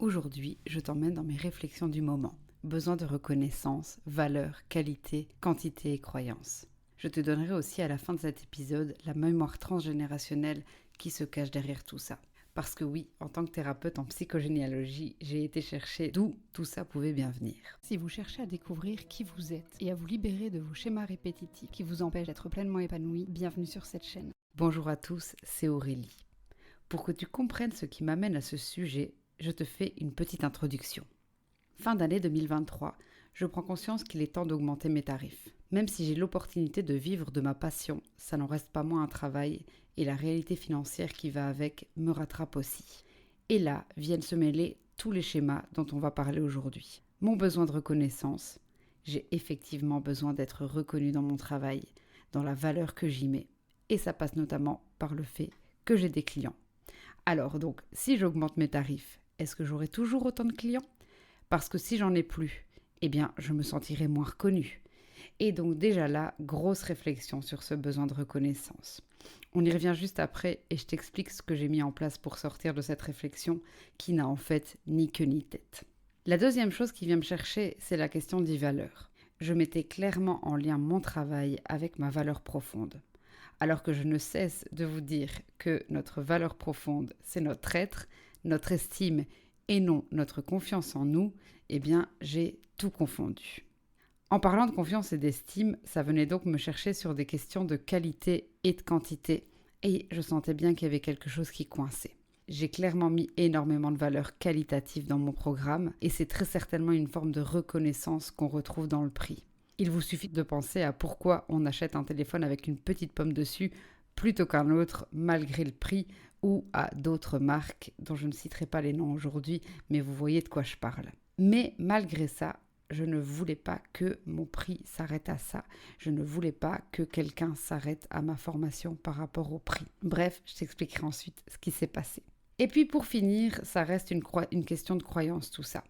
Aujourd'hui, je t'emmène dans mes réflexions du moment. Besoin de reconnaissance, valeur, qualité, quantité et croyance. Je te donnerai aussi à la fin de cet épisode la mémoire transgénérationnelle qui se cache derrière tout ça. Parce que oui, en tant que thérapeute en psychogénéalogie, j'ai été chercher d'où tout ça pouvait bien venir. Si vous cherchez à découvrir qui vous êtes et à vous libérer de vos schémas répétitifs qui vous empêchent d'être pleinement épanoui, bienvenue sur cette chaîne. Bonjour à tous, c'est Aurélie. Pour que tu comprennes ce qui m'amène à ce sujet, je te fais une petite introduction. Fin d'année 2023, je prends conscience qu'il est temps d'augmenter mes tarifs. Même si j'ai l'opportunité de vivre de ma passion, ça n'en reste pas moins un travail et la réalité financière qui va avec me rattrape aussi. Et là viennent se mêler tous les schémas dont on va parler aujourd'hui. Mon besoin de reconnaissance, j'ai effectivement besoin d'être reconnue dans mon travail, dans la valeur que j'y mets. Et ça passe notamment par le fait que j'ai des clients. Alors donc, si j'augmente mes tarifs, est-ce que j'aurai toujours autant de clients ? Parce que si j'en ai plus, eh bien, je me sentirai moins reconnue. Et donc déjà là, grosse réflexion sur ce besoin de reconnaissance. On y revient juste après et je t'explique ce que j'ai mis en place pour sortir de cette réflexion qui n'a en fait ni queue ni tête. La deuxième chose qui vient me chercher, c'est la question des valeurs. Je mettais clairement en lien mon travail avec ma valeur profonde. Alors que je ne cesse de vous dire que notre valeur profonde, c'est notre être, notre estime et non notre confiance en nous, eh bien, j'ai tout confondu. En parlant de confiance et d'estime, ça venait donc me chercher sur des questions de qualité et de quantité, et je sentais bien qu'il y avait quelque chose qui coinçait. J'ai clairement mis énormément de valeur qualitative dans mon programme, et c'est très certainement une forme de reconnaissance qu'on retrouve dans le prix. Il vous suffit de penser à pourquoi on achète un téléphone avec une petite pomme dessus plutôt qu'un autre malgré le prix ou à d'autres marques dont je ne citerai pas les noms aujourd'hui, mais vous voyez de quoi je parle. Mais malgré ça, je ne voulais pas que mon prix s'arrête à ça. Je ne voulais pas que quelqu'un s'arrête à ma formation par rapport au prix. Bref, je t'expliquerai ensuite ce qui s'est passé. Et puis pour finir, ça reste une question de croyance tout ça.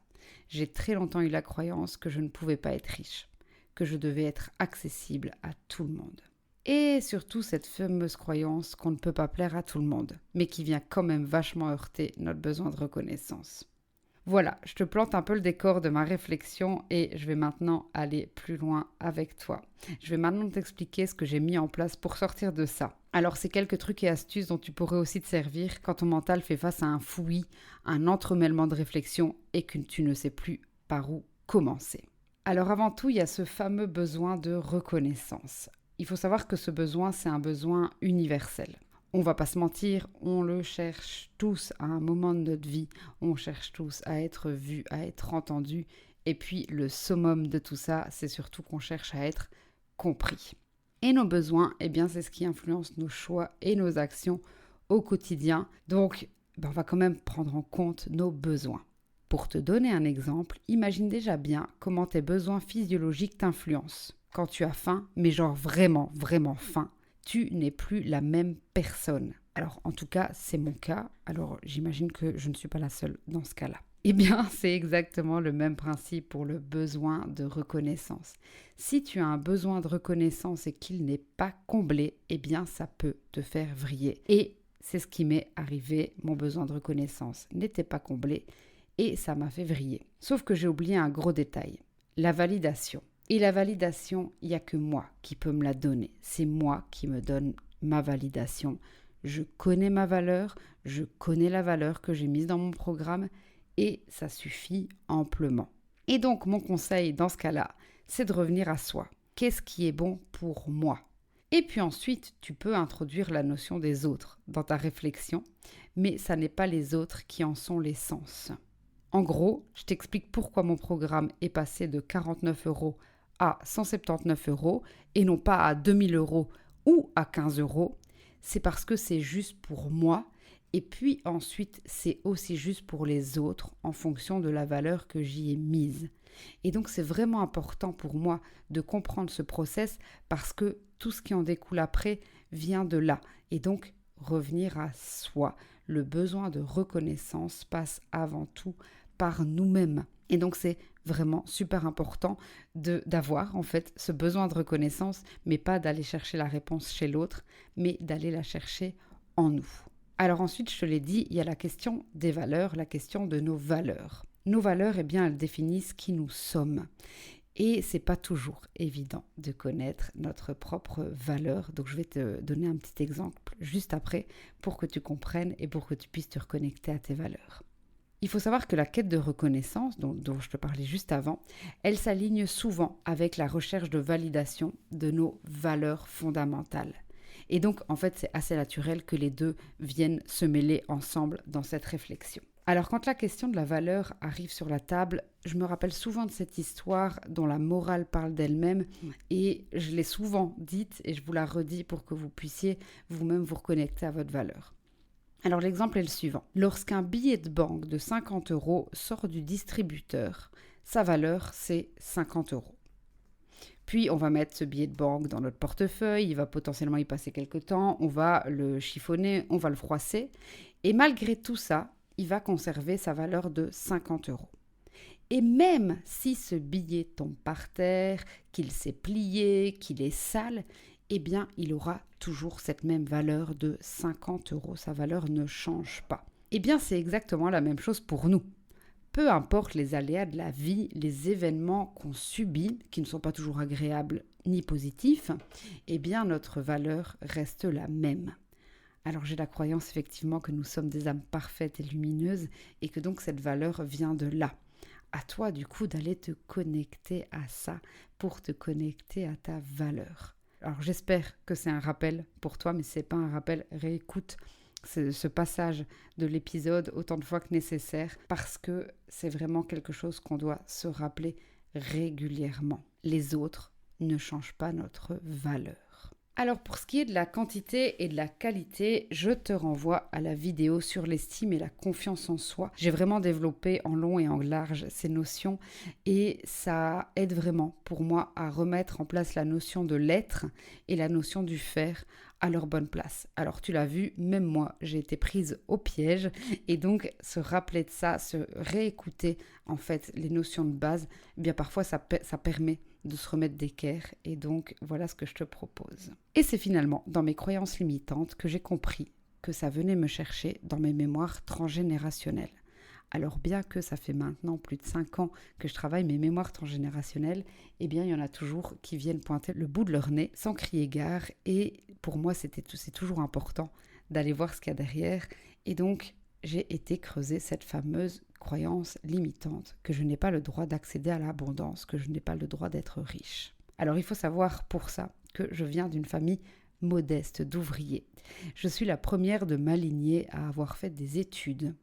J'ai très longtemps eu la croyance que je ne pouvais pas être riche, que je devais être accessible à tout le monde. Et surtout cette fameuse croyance qu'on ne peut pas plaire à tout le monde, mais qui vient quand même vachement heurter notre besoin de reconnaissance. Voilà, je te plante un peu le décor de ma réflexion et je vais maintenant aller plus loin avec toi. Je vais maintenant t'expliquer ce que j'ai mis en place pour sortir de ça. Alors c'est quelques trucs et astuces dont tu pourrais aussi te servir quand ton mental fait face à un fouillis, un entremêlement de réflexions et que tu ne sais plus par où commencer. Alors avant tout, il y a ce fameux besoin de reconnaissance. Il faut savoir que ce besoin, c'est un besoin universel. On va pas se mentir, on le cherche tous à un moment de notre vie. On cherche tous à être vus, à être entendus. Et puis le summum de tout ça, c'est surtout qu'on cherche à être compris. Et nos besoins, eh bien, c'est ce qui influence nos choix et nos actions au quotidien. Donc, on va quand même prendre en compte nos besoins. Pour te donner un exemple, imagine déjà bien comment tes besoins physiologiques t'influencent. Quand tu as faim, mais genre vraiment, vraiment faim, tu n'es plus la même personne. Alors en tout cas, c'est mon cas. Alors j'imagine que je ne suis pas la seule dans ce cas-là. Eh bien, c'est exactement le même principe pour le besoin de reconnaissance. Si tu as un besoin de reconnaissance et qu'il n'est pas comblé, eh bien ça peut te faire vriller. Et c'est ce qui m'est arrivé, mon besoin de reconnaissance n'était pas comblé et ça m'a fait vriller. Sauf que j'ai oublié un gros détail, la validation. Et la validation, il n'y a que moi qui peux me la donner. C'est moi qui me donne ma validation. Je connais ma valeur, je connais la valeur que j'ai mise dans mon programme et ça suffit amplement. Et donc mon conseil dans ce cas-là, c'est de revenir à soi. Qu'est-ce qui est bon pour moi ? Et puis ensuite, tu peux introduire la notion des autres dans ta réflexion, mais ça n'est pas les autres qui en sont l'essence. En gros, je t'explique pourquoi mon programme est passé de 49 € à 179 € et non pas à 2000 € ou à 15 €. C'est parce que c'est juste pour moi et puis ensuite c'est aussi juste pour les autres en fonction de la valeur que j'y ai mise. Et donc c'est vraiment important pour moi de comprendre ce process parce que tout ce qui en découle après vient de là. Et donc revenir à soi. Le besoin de reconnaissance passe avant tout par nous-mêmes. Et donc c'est vraiment super important d'avoir en fait ce besoin de reconnaissance, mais pas d'aller chercher la réponse chez l'autre, mais d'aller la chercher en nous. Alors ensuite, je te l'ai dit, il y a la question des valeurs, la question de nos valeurs. Nos valeurs, elles définissent qui nous sommes. Et c'est pas toujours évident de connaître notre propre valeur. Donc je vais te donner un petit exemple juste après pour que tu comprennes et pour que tu puisses te reconnecter à tes valeurs. Il faut savoir que la quête de reconnaissance, dont je te parlais juste avant, elle s'aligne souvent avec la recherche de validation de nos valeurs fondamentales. Et donc, en fait, c'est assez naturel que les deux viennent se mêler ensemble dans cette réflexion. Alors, quand la question de la valeur arrive sur la table, je me rappelle souvent de cette histoire dont la morale parle d'elle-même et je l'ai souvent dite et je vous la redis pour que vous puissiez vous-même vous reconnecter à votre valeur. Alors, l'exemple est le suivant. Lorsqu'un billet de banque de 50 € sort du distributeur, sa valeur, c'est 50 €. Puis, on va mettre ce billet de banque dans notre portefeuille, il va potentiellement y passer quelques temps, on va le chiffonner, on va le froisser. Et malgré tout ça, il va conserver sa valeur de 50 €. Et même si ce billet tombe par terre, qu'il s'est plié, qu'il est sale, eh bien, il aura toujours cette même valeur de 50 €. Sa valeur ne change pas. Eh bien, c'est exactement la même chose pour nous. Peu importe les aléas de la vie, les événements qu'on subit, qui ne sont pas toujours agréables ni positifs, eh bien, notre valeur reste la même. Alors j'ai la croyance effectivement que nous sommes des âmes parfaites et lumineuses et que donc cette valeur vient de là. À toi du coup d'aller te connecter à ça pour te connecter à ta valeur. Alors j'espère que c'est un rappel pour toi, mais si ce n'est pas un rappel, réécoute ce passage de l'épisode autant de fois que nécessaire parce que c'est vraiment quelque chose qu'on doit se rappeler régulièrement. Les autres ne changent pas notre valeur. Alors pour ce qui est de la quantité et de la qualité, je te renvoie à la vidéo sur l'estime et la confiance en soi. J'ai vraiment développé en long et en large ces notions et ça aide vraiment pour moi à remettre en place la notion de l'être et la notion du faire à leur bonne place. Alors tu l'as vu, même moi j'ai été prise au piège et donc se rappeler de ça, se réécouter en fait les notions de base, eh bien parfois ça permet de se remettre d'équerre et donc voilà ce que je te propose. Et c'est finalement dans mes croyances limitantes que j'ai compris que ça venait me chercher dans mes mémoires transgénérationnelles. Alors bien que ça fait maintenant plus de 5 ans que je travaille mes mémoires transgénérationnelles, eh bien il y en a toujours qui viennent pointer le bout de leur nez sans crier gare et pour moi c'est toujours important d'aller voir ce qu'il y a derrière et donc j'ai été creuser cette fameuse croyance limitante que je n'ai pas le droit d'accéder à l'abondance, que je n'ai pas le droit d'être riche. Alors il faut savoir pour ça que je viens d'une famille modeste d'ouvriers. Je suis la première de ma lignée à avoir fait des études.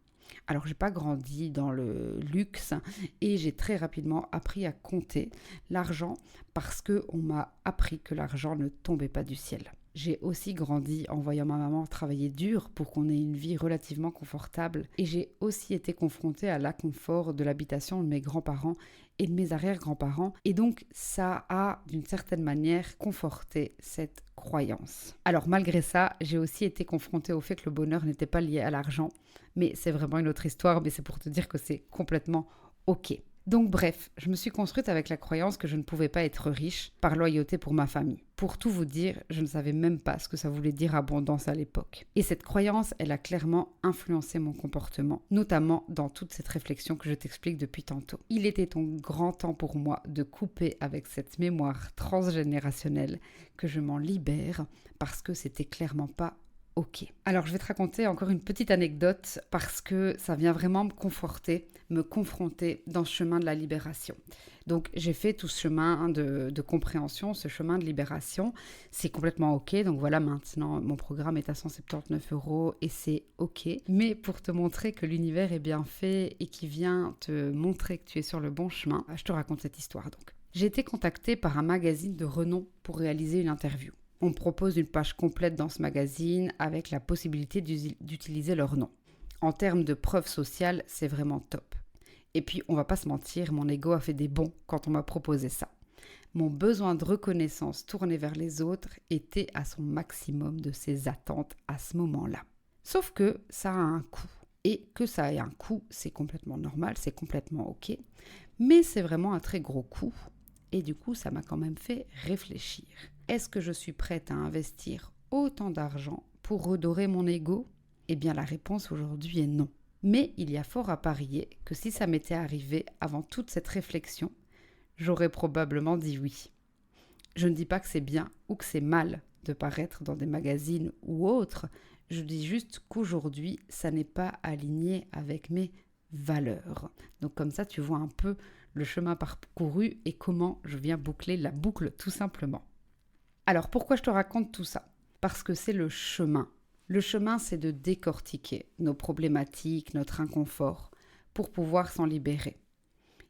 Alors, j'ai pas grandi dans le luxe et j'ai très rapidement appris à compter l'argent parce qu'on m'a appris que l'argent ne tombait pas du ciel. J'ai aussi grandi en voyant ma maman travailler dur pour qu'on ait une vie relativement confortable et j'ai aussi été confrontée à l'inconfort de l'habitation de mes grands-parents et de mes arrière-grands-parents et donc ça a d'une certaine manière conforté cette croyance. Alors malgré ça, j'ai aussi été confrontée au fait que le bonheur n'était pas lié à l'argent, mais c'est vraiment une autre histoire, mais c'est pour te dire que c'est complètement ok. Donc bref, je me suis construite avec la croyance que je ne pouvais pas être riche par loyauté pour ma famille. Pour tout vous dire, je ne savais même pas ce que ça voulait dire abondance à l'époque. Et cette croyance, elle a clairement influencé mon comportement, notamment dans toute cette réflexion que je t'explique depuis tantôt. Il était donc grand temps pour moi de couper avec cette mémoire transgénérationnelle, que je m'en libère parce que c'était clairement pas ok. Alors je vais te raconter encore une petite anecdote parce que ça vient vraiment me conforter, me confronter dans ce chemin de la libération. Donc j'ai fait tout ce chemin de compréhension, ce chemin de libération. C'est complètement ok. Donc voilà, maintenant mon programme est à 179 € et c'est ok. Mais pour te montrer que l'univers est bien fait et qui vient te montrer que tu es sur le bon chemin, je te raconte cette histoire donc. J'ai été contactée par un magazine de renom pour réaliser une interview. On me propose une page complète dans ce magazine avec la possibilité d'utiliser leur nom. En termes de preuve sociale, c'est vraiment top. Et puis, on va pas se mentir, mon ego a fait des bonds quand on m'a proposé ça. Mon besoin de reconnaissance tourné vers les autres était à son maximum de ses attentes à ce moment-là. Sauf que ça a un coût. Et que ça ait un coût, c'est complètement normal, c'est complètement ok. Mais c'est vraiment un très gros coût. Et du coup, ça m'a quand même fait réfléchir. Est-ce que je suis prête à investir autant d'argent pour redorer mon ego ? Eh bien, la réponse aujourd'hui est non. Mais il y a fort à parier que si ça m'était arrivé avant toute cette réflexion, j'aurais probablement dit oui. Je ne dis pas que c'est bien ou que c'est mal de paraître dans des magazines ou autres, je dis juste qu'aujourd'hui, ça n'est pas aligné avec mes valeurs. Donc comme ça, tu vois un peu le chemin parcouru et comment je viens boucler la boucle tout simplement. Alors pourquoi je te raconte tout ça ? Parce que c'est le chemin. Le chemin, c'est de décortiquer nos problématiques, notre inconfort, pour pouvoir s'en libérer.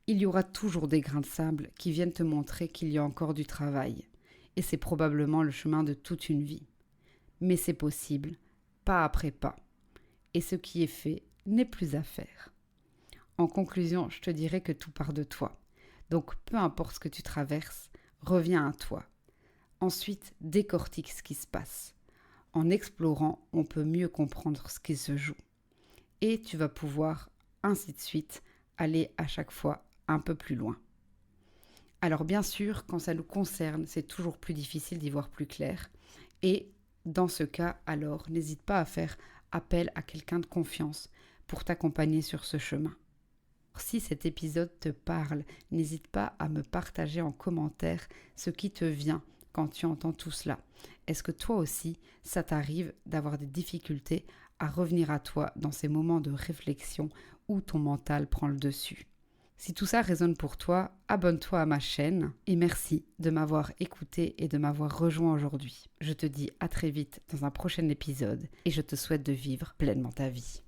Il y aura toujours des grains de sable qui viennent te montrer qu'il y a encore du travail. Et c'est probablement le chemin de toute une vie. Mais c'est possible, pas après pas. Et ce qui est fait n'est plus à faire. En conclusion, je te dirais que tout part de toi. Donc peu importe ce que tu traverses, reviens à toi. Ensuite, décortique ce qui se passe. En explorant, on peut mieux comprendre ce qui se joue. Et tu vas pouvoir, ainsi de suite, aller à chaque fois un peu plus loin. Alors bien sûr, quand ça nous concerne, c'est toujours plus difficile d'y voir plus clair. Et dans ce cas, alors, n'hésite pas à faire appel à quelqu'un de confiance pour t'accompagner sur ce chemin. Si cet épisode te parle, n'hésite pas à me partager en commentaire ce qui te vient quand tu entends tout cela. Est-ce que toi aussi, ça t'arrive d'avoir des difficultés à revenir à toi dans ces moments de réflexion où ton mental prend le dessus ? Si tout ça résonne pour toi, abonne-toi à ma chaîne et merci de m'avoir écouté et de m'avoir rejoint aujourd'hui. Je te dis à très vite dans un prochain épisode et je te souhaite de vivre pleinement ta vie.